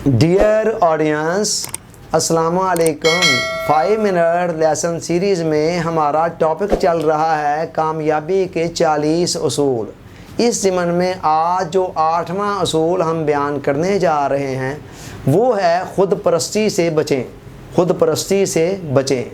Dear audience, السلام علیکم۔ 5 minute lesson series میں ہمارا ٹاپک چل رہا ہے کامیابی کے 40 اصول۔ اس ضمن میں آج جو 8واں اصول ہم بیان کرنے جا رہے ہیں وہ ہے خود پرستی سے بچیں۔ خود پرستی سے بچیں۔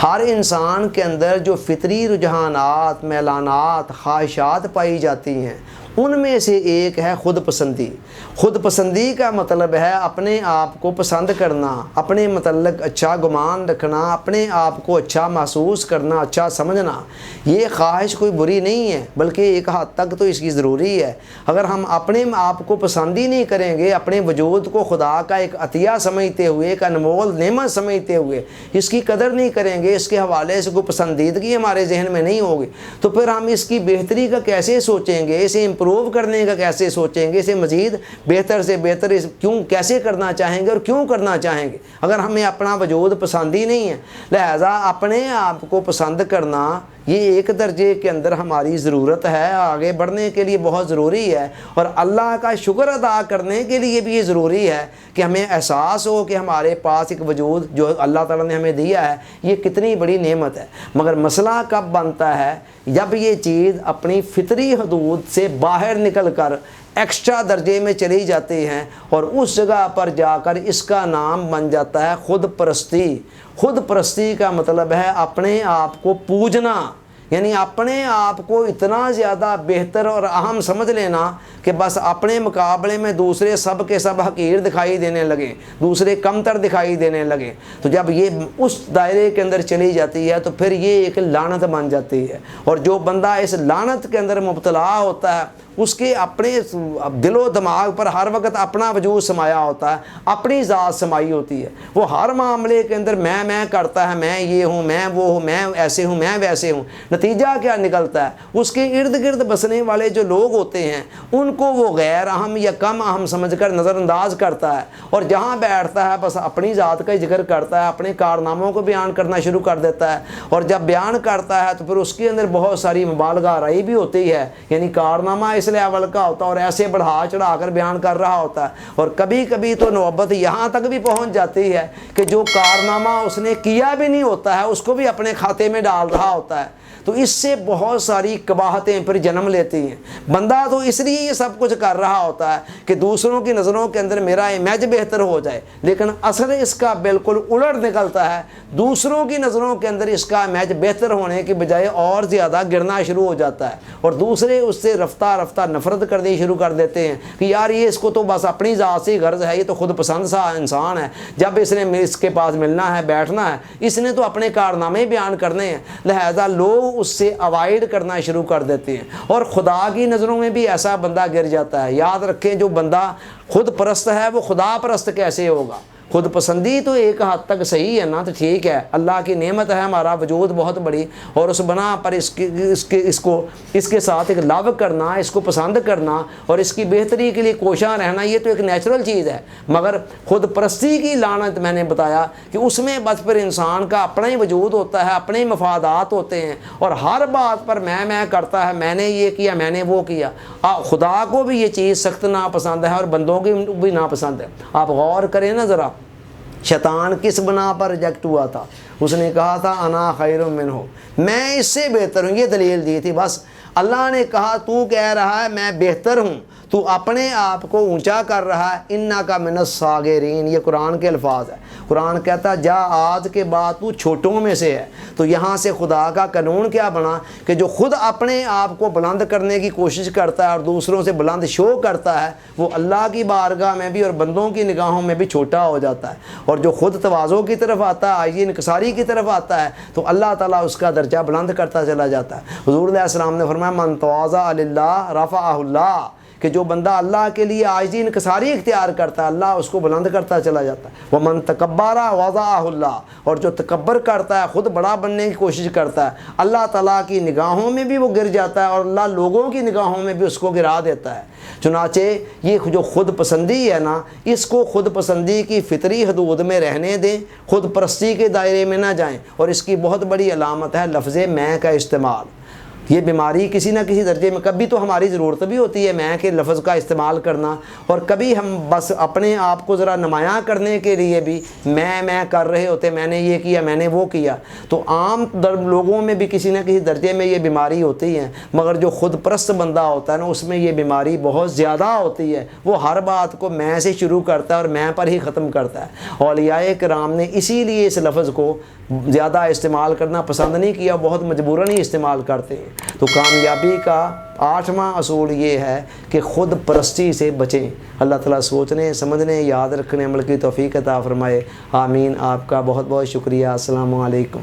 ہر انسان کے اندر جو فطری رجحانات، میلانات، خواہشات پائی جاتی ہیں ان میں سے ایک ہے خود پسندی۔ خود پسندی کا مطلب ہے اپنے آپ کو پسند کرنا، اپنے متعلق اچھا گمان رکھنا، اپنے آپ کو اچھا محسوس کرنا، اچھا سمجھنا۔ یہ خواہش کوئی بری نہیں ہے، بلکہ ایک حد تک تو اس کی ضروری ہے۔ اگر ہم اپنے آپ کو پسند ہی نہیں کریں گے، اپنے وجود کو خدا کا ایک عطیہ سمجھتے ہوئے، ایک انمول نعمت سمجھتے ہوئے اس کی قدر نہیں کریں گے، اس کے حوالے سے کوئی پسندیدگی ہمارے ذہن میں نہیں ہوگی، تو پھر ہم اس کی بہتری کا کیسے سوچیں گے، اسے امپروو کرنے کا کیسے سوچیں گے، اسے مزید بہتر سے بہتر کیسے کرنا چاہیں گے اور کیوں کرنا چاہیں گے اگر ہمیں اپنا وجود پسند ہی نہیں ہے۔ لہذا اپنے آپ کو پسند کرنا یہ ایک درجے کے اندر ہماری ضرورت ہے، آگے بڑھنے کے لیے بہت ضروری ہے، اور اللہ کا شکر ادا کرنے کے لیے بھی یہ ضروری ہے کہ ہمیں احساس ہو کہ ہمارے پاس ایک وجود جو اللہ تعالیٰ نے ہمیں دیا ہے یہ کتنی بڑی نعمت ہے۔ مگر مسئلہ کب بنتا ہے؟ جب یہ چیز اپنی فطری حدود سے باہر نکل کر ایکسٹرا درجے میں چلی جاتی ہیں، اور اس جگہ پر جا کر اس کا نام بن جاتا ہے خود پرستی۔ خود پرستی کا مطلب ہے اپنے آپ کو پوجنا، یعنی اپنے آپ کو اتنا زیادہ بہتر اور اہم سمجھ لینا کہ بس اپنے مقابلے میں دوسرے سب کے سب حقیر دکھائی دینے لگیں، دوسرے کمتر دکھائی دینے لگیں۔ تو جب یہ اس دائرے کے اندر چلی جاتی ہے تو پھر یہ ایک لعنت بن جاتی ہے، اور جو بندہ اس لعنت کے اندر مبتلا ہوتا ہے اس کے اپنے دل و دماغ پر ہر وقت اپنا وجود سمایا ہوتا ہے، اپنی ذات سمائی ہوتی ہے۔ وہ ہر معاملے کے اندر میں کرتا ہے، میں یہ ہوں، میں وہ ہوں، میں ایسے ہوں، میں ویسے ہوں۔ نتیجہ کیا نکلتا ہے؟ اس کے ارد گرد بسنے والے جو لوگ ہوتے ہیں ان کو وہ غیر اہم یا کم اہم سمجھ کر نظر انداز کرتا ہے، اور جہاں بیٹھتا ہے بس اپنی ذات کا ذکر کرتا ہے، اپنے کارناموں کو بیان کرنا شروع کر دیتا ہے، اور جب بیان کرتا ہے تو پھر اس کے اندر بہت ساری مبالغہ آرائی بھی ہوتی ہے، یعنی کارنامہ اس لیول کا ہوتا ہے اور ایسے بڑھا چڑھا کر بیان کر رہا ہوتا ہے، اور کبھی کبھی تو نوبت یہاں تک بھی پہنچ جاتی ہے کہ جو کارنامہ اس نے کیا بھی نہیں ہوتا ہے اس کو بھی اپنے کھاتے میں ڈال رہا ہوتا ہے۔ تو اس سے بہت ساری قباحتیں پھر جنم لیتی ہیں۔ بندہ تو اس لیے یہ سب کچھ کر رہا ہوتا ہے کہ دوسروں کی نظروں کے اندر میرا امیج بہتر ہو جائے، لیکن اصل اس کا بالکل الٹ نکلتا ہے۔ دوسروں کی نظروں کے اندر اس کا امیج بہتر ہونے کی بجائے اور زیادہ گرنا شروع ہو جاتا ہے، اور دوسرے اس سے رفتہ رفتہ نفرت کرنی شروع کر دیتے ہیں کہ یار یہ اس کو تو بس اپنی ذات سے غرض ہے، یہ تو خود پسند سا انسان ہے، جب اس نے اس کے پاس ملنا ہے، بیٹھنا ہے، اس نے تو اپنے کارنامے بیان کرنے ہیں۔ لہذا لوگ اس سے اوائڈ کرنا شروع کر دیتے ہیں، اور خدا کی نظروں میں بھی ایسا بندہ گر جاتا ہے۔ یاد رکھیں جو بندہ خود پرست ہے وہ خدا پرست کیسے ہوگا؟ خود پسندی تو ایک حد تک صحیح ہے نا، تو ٹھیک ہے، اللہ کی نعمت ہے، ہمارا وجود بہت بڑی، اور اس بنا پر اس کے ساتھ ایک لو کرنا، اس کو پسند کرنا اور اس کی بہتری کے لیے کوشاں رہنا یہ تو ایک نیچرل چیز ہے۔ مگر خود پرستی کی لعنت میں نے بتایا کہ اس میں بس پھر انسان کا اپنا ہی وجود ہوتا ہے، اپنے مفادات ہوتے ہیں، اور ہر بات پر میں کرتا ہے، میں نے یہ کیا، میں نے وہ کیا۔ خدا کو بھی یہ چیز سخت ناپسند ہے اور بندوں کی بھی ناپسند ہے۔ آپ غور کریں نا ذرا، شیطان کس بنا پر ریجیکٹ ہوا تھا؟ اس نے کہا تھا انا خیر منہ، میں اس سے بہتر ہوں، یہ دلیل دی تھی۔ بس اللہ نے کہا تو کہہ رہا ہے میں بہتر ہوں، تو اپنے آپ کو اونچا کر رہا ہے، انک من الصاغرین، یہ قرآن کے الفاظ ہے۔ قرآن کہتا جا آج کے بعد تو چھوٹوں میں سے ہے۔ تو یہاں سے خدا کا قانون کیا بنا کہ جو خود اپنے آپ کو بلند کرنے کی کوشش کرتا ہے اور دوسروں سے بلند شو کرتا ہے وہ اللہ کی بارگاہ میں بھی اور بندوں کی نگاہوں میں بھی چھوٹا ہو جاتا ہے، اور جو خود تواضع کی طرف آتا ہے، عاجزی انکساری کی طرف آتا ہے تو اللہ تعالیٰ اس کا درجہ بلند کرتا چلا جاتا ہے۔ حضور علیہ السلام نے فرمایا من تواضع للہ رفعہ اللہ، کہ جو بندہ اللہ کے لیے عاجزی انکساری اختیار کرتا ہے اللہ اس کو بلند کرتا چلا جاتا ہے۔ وَمَن تَكَبَّرَ وَضَعَهُ اللَّهُ، اور جو تکبر کرتا ہے، خود بڑا بننے کی کوشش کرتا ہے، اللہ تعالیٰ کی نگاہوں میں بھی وہ گر جاتا ہے اور اللہ لوگوں کی نگاہوں میں بھی اس کو گرا دیتا ہے۔ چنانچہ یہ جو خود پسندی ہے نا، اس کو خود پسندی کی فطری حدود میں رہنے دیں، خود پرستی کے دائرے میں نہ جائیں، اور اس کی بہت بڑی علامت ہے لفظ میں کا استعمال۔ یہ بیماری کسی نہ کسی درجے میں کبھی تو ہماری ضرورت بھی ہوتی ہے میں کے لفظ کا استعمال کرنا، اور کبھی ہم بس اپنے آپ کو ذرا نمایاں کرنے کے لیے بھی میں کر رہے ہوتے، میں نے یہ کیا، میں نے وہ کیا۔ تو عام لوگوں میں بھی کسی نہ کسی درجے میں یہ بیماری ہوتی ہے، مگر جو خود پرست بندہ ہوتا ہے نا، اس میں یہ بیماری بہت زیادہ ہوتی ہے، وہ ہر بات کو میں سے شروع کرتا ہے اور میں پر ہی ختم کرتا ہے۔ اولیاء کرام نے اسی لیے اس لفظ کو زیادہ استعمال کرنا پسند نہیں کیا، بہت مجبوراً ہی استعمال کرتے ہیں۔ تو کامیابی کا 8واں اصول یہ ہے کہ خود پرستی سے بچیں۔ اللہ تعالیٰ سوچنے، سمجھنے، یاد رکھنے، عمل کی توفیق عطا فرمائے، آمین۔ آپ کا بہت بہت شکریہ۔ السلام علیکم۔